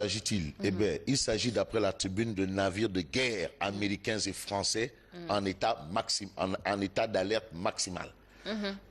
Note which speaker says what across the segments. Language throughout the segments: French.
Speaker 1: S'agit-il? Eh bien, il s'agit, d'après la tribune, de navires de guerre américains et français en état d'alerte maximale.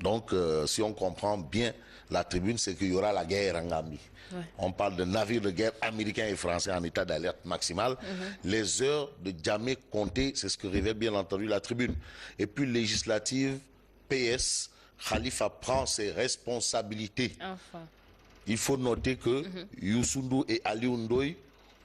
Speaker 1: Donc, si on comprend bien la tribune, c'est qu'il y aura la guerre en Gambie. Ouais. On parle de navires de guerre américains et français en état d'alerte maximale. Les heures de jamais comptées, c'est ce que révèle bien entendu la tribune. Et puis, législative, PS, Khalifa prend ses responsabilités. Enfin. Il faut noter que Youssou N'Dour et Ali Ndoye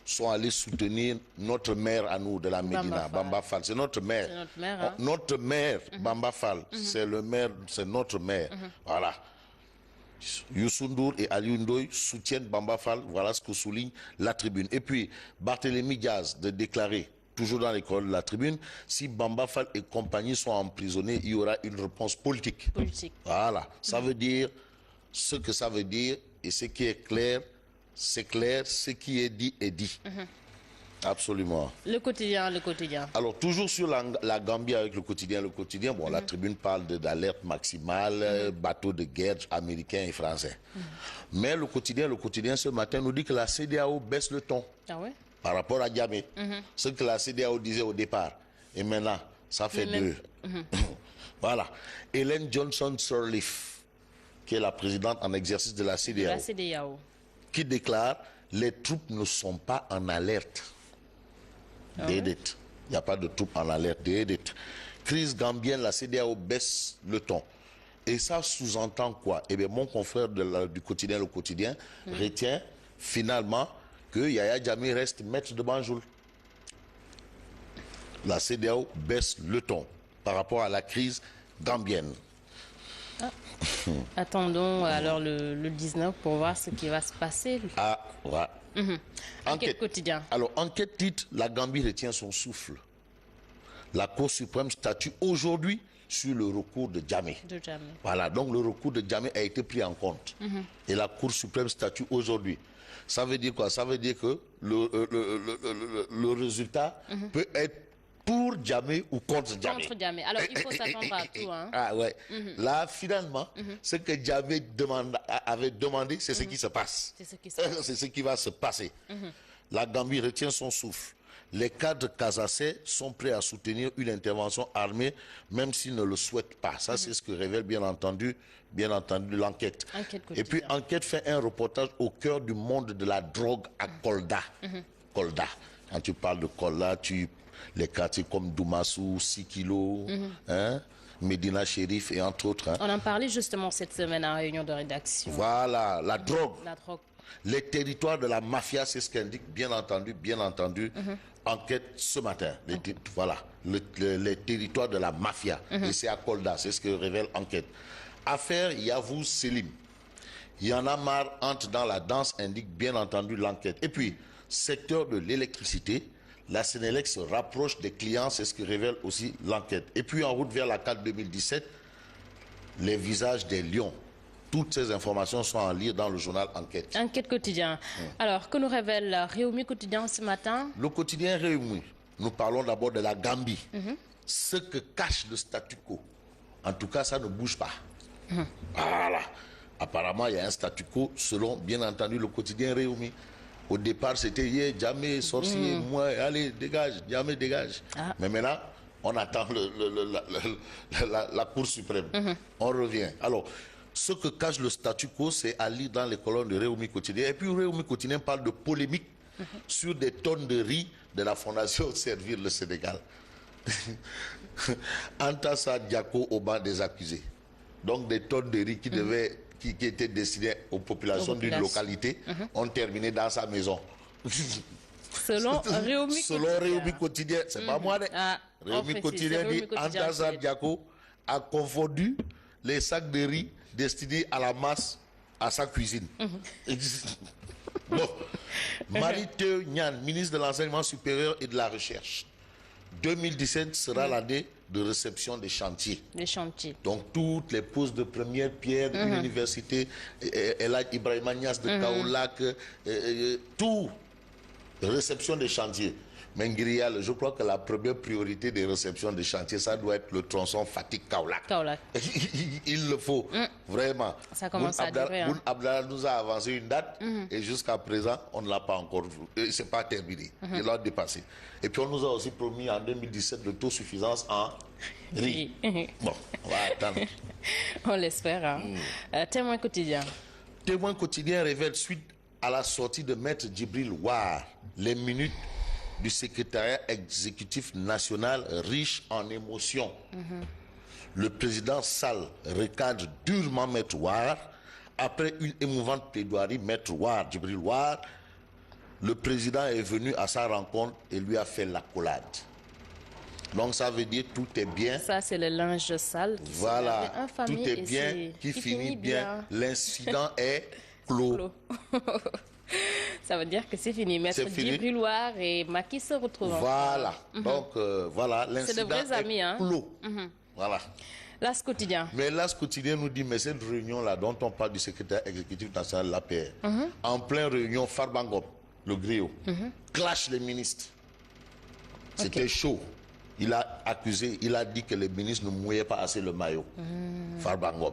Speaker 1: sont allés soutenir notre maire à nous de la Médina, Bamba Fall. C'est notre maire. C'est notre maire, hein? Notre maire, Bamba Fall. C'est le maire, c'est notre maire. Voilà. Youssou N'Dour et Ali Ndoye soutiennent Bamba Fall. Voilà ce que souligne la tribune. Et puis, Barthélémy Diaz de déclarer, toujours dans l'école de la tribune, si Bamba Fall et compagnie sont emprisonnés, il y aura une réponse politique. Voilà. Ça veut dire ce que ça veut dire. Et ce qui est clair, c'est clair. Ce qui est dit est dit. Absolument.
Speaker 2: Le quotidien, le quotidien.
Speaker 1: Alors, toujours sur la Gambie avec le quotidien. Bon, la tribune parle d'alerte maximale, bateaux de guerre américains et français. Mais le quotidien, ce matin, nous dit que la CEDEAO baisse le ton.
Speaker 2: Ah ouais?
Speaker 1: Par rapport à Djamé. Ce que la CEDEAO disait au départ. Et maintenant, ça fait deux. Voilà. Ellen Johnson Sirleaf, qui est la présidente en exercice de la CEDEAO, qui déclare « Les troupes ne sont pas en alerte ». Il n'y a pas de troupes en alerte. Crise gambienne, la CEDEAO baisse le ton. Et ça sous-entend quoi? Eh bien, mon confrère du quotidien, le quotidien, retient finalement que Yaya Jammeh reste maître de Banjul. La CEDEAO baisse le ton par rapport à la crise gambienne.
Speaker 2: Attendons alors le 19 pour voir ce qui va se passer.
Speaker 1: Ah, ouais.
Speaker 2: Enquête quotidien.
Speaker 1: Alors, enquête titre, la Gambie retient son souffle. La Cour suprême statue aujourd'hui sur le recours de Djamé. Voilà, donc le recours de Djamé a été pris en compte. Et la Cour suprême statue aujourd'hui. Ça veut dire quoi? Ça veut dire que le résultat peut être pour Djamé ou contre Djamé.
Speaker 2: Contre Djamé. Alors, il faut s'attendre à tout. Hein.
Speaker 1: Ah ouais. Là, finalement, ce que Djamé avait demandé, c'est ce qui se passe. C'est ce qui va se passer. La Gambie retient son souffle. Les cadres kazassais sont prêts à soutenir une intervention armée, même s'ils ne le souhaitent pas. Ça, c'est ce que révèle bien entendu l'enquête. Et puis, enquête fait un reportage au cœur du monde de la drogue à Kolda. Kolda. Quand tu parles de Kolda, les quartiers comme Doumassou, Sikilo, Medina Chérif et entre autres.
Speaker 2: On en parlait justement cette semaine en réunion de rédaction.
Speaker 1: Voilà, la drogue. Les territoires de la mafia, c'est ce qu'indique bien entendu, enquête ce matin. Voilà, les territoires de la mafia. Et c'est à Kolda, c'est ce que révèle enquête. Affaire Yavuz Selim. Il y en a marre, entre dans la danse, indique bien entendu l'enquête. Et puis, secteur de l'électricité, la Sénélec se rapproche des clients, c'est ce que révèle aussi l'enquête. Et puis en route vers la CAD 2017, les visages des lions. Toutes ces informations sont à lire dans le journal Enquête.
Speaker 2: Enquête quotidien. Alors, que nous révèle Réumi quotidien ce matin?
Speaker 1: Le quotidien Réumi. Nous parlons d'abord de la Gambie. Ce que cache le statu quo. En tout cas, ça ne bouge pas. Voilà. Apparemment, il y a un statu quo selon, bien entendu, le quotidien Réumi. Au départ, c'était Djamé, sorcier, moi, allez, dégage, Djamé, dégage. Mais maintenant, on attend la Cour suprême. On revient. Alors, ce que cache le statu quo, c'est à lire dans les colonnes de Réumi Quotidien. Et puis, Réumi Quotidien parle de polémique sur des tonnes de riz de la Fondation Servir le Sénégal. Antassa Diako au banc des accusés. Donc, des tonnes de riz qui étaient destinés aux populations d'une localité, ont terminé dans sa maison.
Speaker 2: Selon
Speaker 1: Réumi Quotidien, c'est pas moi. Réumi Quotidien dit Antassa Diako a confondu les sacs de riz destinés à la masse à sa cuisine. Bon. Marie-Théo Nyan, ministre de l'Enseignement supérieur et de la Recherche. 2017 sera l'année de réception des chantiers. Donc toutes les poses de première pierre d'une université, Elhadj Ibrahima Niass de Kaolack, tout, réception des chantiers. Mengirial, je crois que la première priorité des réceptions de chantier, ça doit être le tronçon Fatick-Kaolack. Il le faut, vraiment.
Speaker 2: Ça commence à durer.
Speaker 1: Boun Abdallah nous a avancé une date et jusqu'à présent, on ne l'a pas encore vu. C'est pas terminé. Il l'a dépassé. Et puis, on nous a aussi promis en 2017 le taux de suffisance en riz. Bon, on va attendre.
Speaker 2: On l'espère. Témoin quotidien.
Speaker 1: Témoin quotidien révèle suite à la sortie de Maître Djibril War les minutes du secrétariat exécutif national riche en émotions. Le président Sall recadre durement Maître War. Après une émouvante plaidoirie, Maître War, Djibril War, le président est venu à sa rencontre et lui a fait l'accolade. Donc ça veut dire tout est bien.
Speaker 2: Ça c'est le linge sale.
Speaker 1: Voilà, tout est bien, qui finit bien. L'incident est clos.
Speaker 2: Ça veut dire que c'est fini. Maître Djibril War et Macky se retrouvent.
Speaker 1: Voilà, donc voilà, l'incident est clos. Voilà.
Speaker 2: L'As quotidien.
Speaker 1: Mais l'As quotidien nous dit, mais cette réunion-là dont on parle du secrétaire exécutif national de l'APR, en pleine réunion, Farba Ngom, le griot, clash les ministres. C'était chaud. Il a accusé, il a dit que les ministres ne mouillaient pas assez le maillot. Farba Ngom.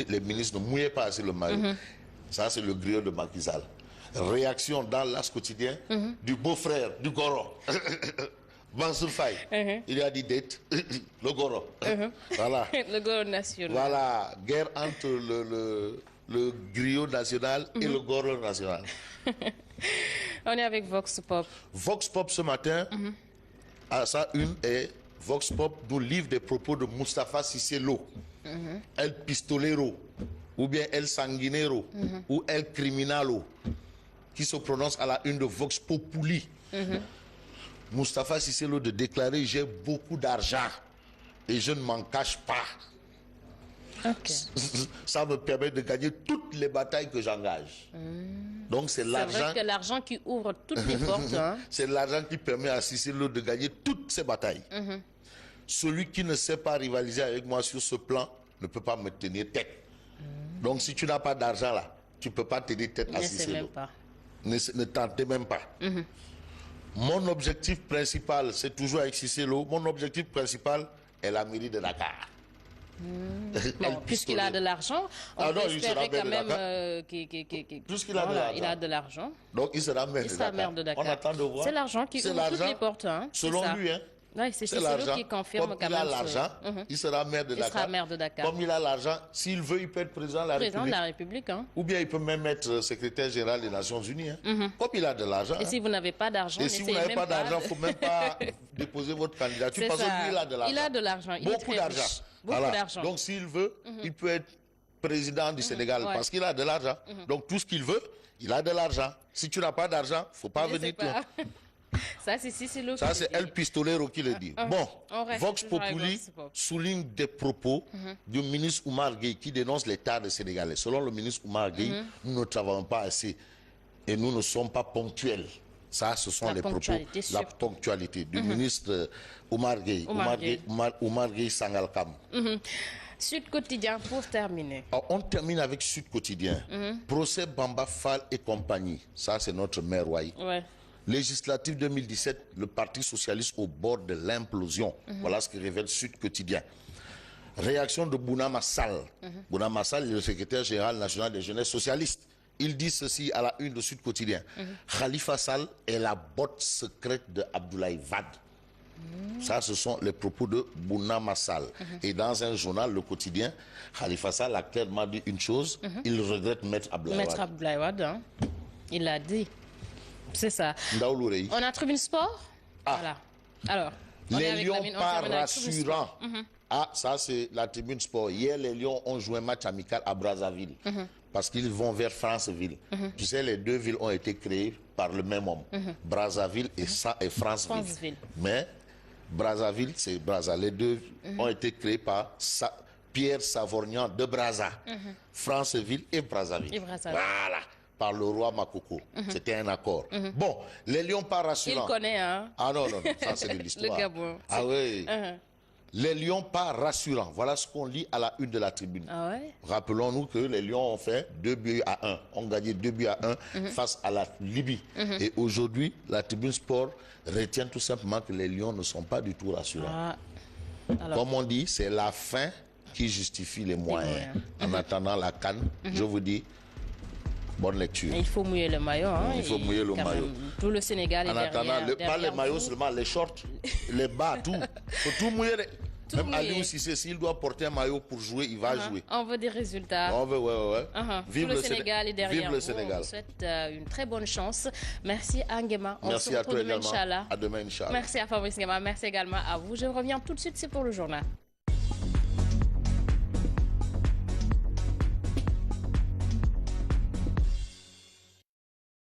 Speaker 1: Les ministres ne mouillaient pas assez le maillot. Ça, c'est le griot de Macky Sall. Réaction dans l'As quotidien du beau-frère du Goro. Mansour Faye. Il a dit date, le Goro. Voilà.
Speaker 2: Le Goro national.
Speaker 1: Voilà, guerre entre le griot national et le Goro national.
Speaker 2: On est avec Vox Pop.
Speaker 1: Vox Pop ce matin, à sa une, et Vox Pop nous livre des propos de Moustapha Cissé Lo, El Pistolero, ou bien El Sanguinero, ou El Criminalo, qui se prononce à la une de Vox Populi. Moustapha Cissé Lo de déclarer: j'ai beaucoup d'argent et je ne m'en cache pas. Ça me permet de gagner toutes les batailles que j'engage. Donc c'est l'argent.
Speaker 2: C'est vrai que l'argent qui ouvre toutes les portes.
Speaker 1: C'est l'argent qui permet à Cissé Lo de gagner toutes ces batailles. Celui qui ne sait pas rivaliser avec moi sur ce plan ne peut pas me tenir tête. Donc si tu n'as pas d'argent là, tu ne peux pas tenir tête à Cissé Lo. Ne tentez même pas. Mon objectif principal, c'est toujours avec Cissé Lo, mon objectif principal est la mairie de Dakar.
Speaker 2: Bon, puisqu'il a de l'argent, on peut espérer quand même
Speaker 1: puisqu'il a
Speaker 2: de l'argent.
Speaker 1: Donc il sera maire de Dakar. On attend de voir.
Speaker 2: C'est l'argent qui ouvre toutes les portes.
Speaker 1: Selon lui,
Speaker 2: oui, c'est l'argent qui confirme quand même.
Speaker 1: Il a l'argent, il sera maire de Dakar. Comme il a l'argent, s'il veut, il peut être président de la République. Ou bien il peut même être secrétaire général des Nations Unies. Comme il a de l'argent.
Speaker 2: Et si vous n'avez pas d'argent,
Speaker 1: il ne faut même pas déposer votre candidature parce que lui, il a de l'argent.
Speaker 2: Il a de l'argent.
Speaker 1: Beaucoup d'argent. Voilà. Donc s'il veut, il peut être président du Sénégal parce qu'il a de l'argent. Donc tout ce qu'il veut, il a de l'argent. Si tu n'as pas d'argent, il ne faut pas venir.
Speaker 2: Ça, c'est le
Speaker 1: Ça, c'est El Pistolero qui le dit. Bon, Vox Populi souligne des propos du ministre Oumar Gueye qui dénonce l'état des Sénégalais. Selon le ministre Oumar Gueye, nous ne travaillons pas assez et nous ne sommes pas ponctuels. Ça, ce sont les propos, la ponctualité du ministre Oumar Gueye. Oumar Gueye Sangalkam.
Speaker 2: Sud Quotidien pour terminer.
Speaker 1: Alors, on termine avec Sud Quotidien. Procès Bamba Fall et compagnie. Ça, c'est notre maire Ouaï. Législative 2017, le Parti socialiste au bord de l'implosion. Voilà ce que révèle Sud Quotidien. Réaction de Bounama Sall. Bounama Sall est le secrétaire général national des jeunesses socialistes. Il dit ceci à la une de Sud Quotidien. Khalifa Sall est la botte secrète de Abdoulaye Wade. Ça, ce sont les propos de Bounama Sall. Et dans un journal, Le Quotidien, Khalifa Sall a clairement dit une chose. Il regrette Maître Abdoulaye Wade.
Speaker 2: Maître Abdoulaye Wade, il l'a dit. C'est ça. On a Tribune Sport. Voilà. Alors,
Speaker 1: les Lions pas rassurants. Ça c'est la Tribune Sport. Hier, les Lions ont joué un match amical à Brazzaville. Parce qu'ils vont vers Franceville. Tu sais, les deux villes ont été créées par le même homme. Brazzaville et Franceville. Mais Brazzaville, c'est Brazza. Les deux ont été créés par Pierre Savorgnan de Brazza. Franceville et Brazzaville. Voilà. Par le roi Makoko. C'était un accord. Bon, les Lions pas rassurants.
Speaker 2: Il connaît, hein?
Speaker 1: Ah non, ça c'est de l'histoire.
Speaker 2: Le Gabon.
Speaker 1: Ah oui. Les Lions pas rassurants. Voilà ce qu'on lit à la une de la tribune.
Speaker 2: Ah ouais?
Speaker 1: Rappelons-nous que les Lions ont fait 2-1. Ont gagné 2-1 face à la Libye. Et aujourd'hui, la tribune sport retient tout simplement que les Lions ne sont pas du tout rassurants.
Speaker 2: Ah.
Speaker 1: Comme on dit, c'est la fin qui justifie les moyens. En attendant la CAN, je vous dis, bonne lecture.
Speaker 2: Et il faut mouiller le maillot. Hein,
Speaker 1: il faut mouiller le maillot.
Speaker 2: Tout le Sénégal est derrière.
Speaker 1: En attendant, pas les maillots seulement, les shorts, les bas, tout. Il faut tout mouiller. Même Aliou Cissé, s'il doit porter un maillot pour jouer, il va jouer.
Speaker 2: On veut des résultats.
Speaker 1: On veut, ouais.
Speaker 2: Vive le Sénégal est derrière.
Speaker 1: Vive le Sénégal.
Speaker 2: On vous souhaite une très bonne chance. Merci à Nguema.
Speaker 1: Merci à toi également. À demain, Inch'Allah.
Speaker 2: Merci à Fabrice Nguema. Merci également à vous. Je reviens tout de suite, c'est pour le journal.